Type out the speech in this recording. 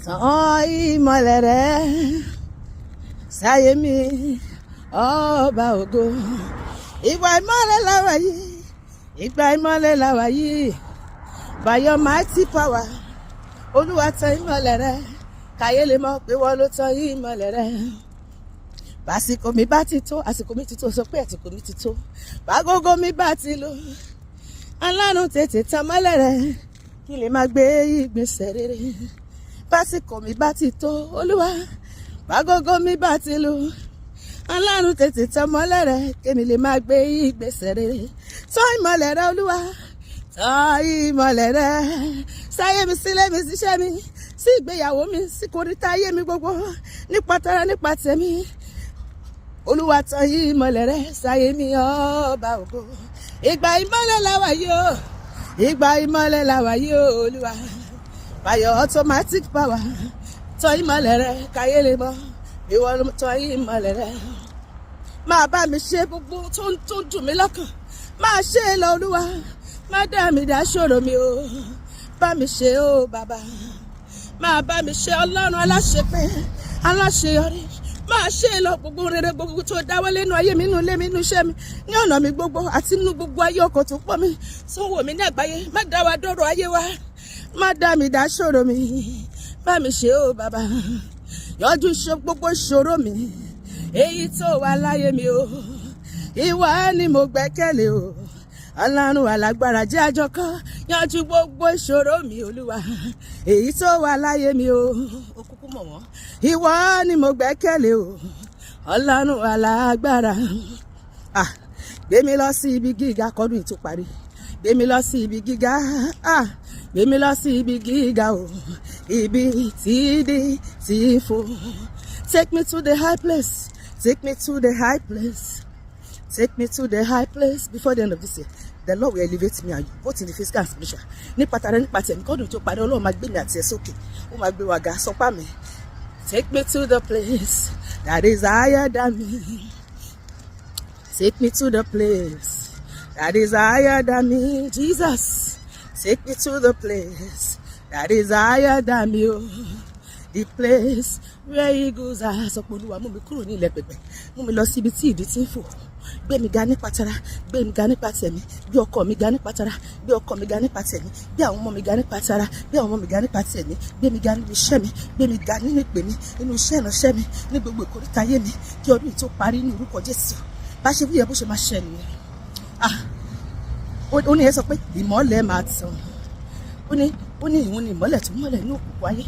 Tan ìmọ́lẹ̀ rẹ̀ sáyé mi ọba ògo. Ìgbà ìmọ́lẹ̀ la wà yìí, ìgbà ìmọ́lẹ̀ la wà yìí. By your mighty power, Olúwa tan ìmọ́lẹ̀ rẹ̀, káyé lè mọ̀ pé wọ́n ló tan ìmọ́lẹ̀ rẹ̀. Básìkò mi bá ti tó, àsìkò mi ti tó, sọ pé àsìkò mi ti tó. Bágógó mi bá ti lò, Ọlọ́run tètè tan mọ́lẹ̀ rẹ̀, kí lè máa gbé ìgbésẹ̀ rere. Básìkò mi bá ti tó, Olúwa, bágógó mi bá ti lò, Ọlọ́run tètè tan mọ́lẹ̀ rẹ̀, kémi lè máa gbé ìgbésẹ̀ rere. Tan ìmọ́lẹ̀ rẹ̀, Olúwa, tan ìmọ́lẹ̀ rẹ̀ sáyé mi, sílé mi, síṣẹ́ mi, sí ìgbéyàwó mi, sí kòríta ayé mi gbogbo, nípa tara nípa tẹ̀mí. Olúwa tan ìmọ́lẹ̀ rẹ̀ sáyé mi ọba ògo. Ìgbà ìmọ́lẹ̀ la wà yìí o, ìgbà ìmọ́lẹ̀ la wà yìí o, Olúwa. By your automatic power, tan ìmọ́lẹ̀ rẹ̀, káyé lè mọ̀ ìwọ ló tan ìmọ́lẹ̀ rẹ̀. Máa bá mi ṣe gbogbo tó ń dùn mí lọ́kàn, máa ṣe é lọ, Olúwa. Má dá mi dá ṣòro mi o, bá mi ṣe o bàbá. Máa bá mi ṣe Ọlọ́run aláṣepé, aláṣeyọrí. Máa ṣe é lọ, gbogbo rere gbogbo tó dáwọ́ lẹ́nu ayé mi, nínú ilé mi, nínú iṣẹ́ mi, ní ọ̀nà mi gbogbo àti nínú gbogbo ayé ọkọ̀ tó pọ̀ mi. Sanwó mi ní àgbáyé, má dá wa dọ́rọ̀ ayé wa. Má dá mi dá ṣòro mi, bá mi ṣe o bàbá. Yọjú gbogbo ìṣòro mi, èyí tó wà láyé mi o. Ìwọ ni mo gbẹ́kẹ̀lé o, Ọlọ́run alágbára jẹ́ àjọkọ́. Yanjú gbogbo ìṣòro mi, Olúwa, èyí tó wà láyé mi o. Òkùnkùn mọ̀ wọ́n. Ìwọ ni mo gbẹ́kẹ̀lé o, Ọlọ́run alágbára. Gbé mi lọ sí ibi gíga kọ́dún yìí tó parí. Gbé mi lọ sí ibi gíga. Gbé mi lọ sí ibi gíga o, ibi tí fò. Take me to the high place. Take me to the high place. Take me to the high place before the end of this year. The Lord will elevate me and you, both in the physical and spiritual. Nípa tara nípa tẹ̀mí kọ́dún tó parí, Ọlọ́run máa gbé mi àti ẹ̀ sókè. Ó máa gbé wa ga, sọpá mi. Take me to the place that is higher than me. Take me to the place that is higher than me, Jesus. Take me to the place that is higher than me, oh. The place where eagles are. Sọ pé Olúwa, mú mi kúrò ní ilẹ̀ pẹ̀pẹ̀, mú mi lọ síbi tí ìdí tí ń fò. Gbé mi ga nípa tara, gbé mi ga nípa tẹ̀mí, gbé ọkọ mi ga nípa tara, gbé ọkọ mi ga nípa tẹ̀mí, gbé àwọn ọmọ mi ga nípa tara, gbé àwọn ọmọ mi ga nípa tẹ̀mí, gbé mi ga nínú iṣẹ́ mi, gbé mi ga nínú ìpè mi, nínú iṣẹ́ ìránṣẹ́ mi, ní gbogbo ìkóríta ayé mi, kí ọdún yìí tó parí ní orúkọ Jésù. Bá ṣe wúyẹ bó ṣe máa ṣẹ nìyẹn. Ó ní ẹ sọ pé ìmọ́lẹ̀ máa tàn. Ó ní ìwọ̀n ni ìmọ́lẹ̀ tó mọ́lẹ̀ ní òkùnkùn ayé.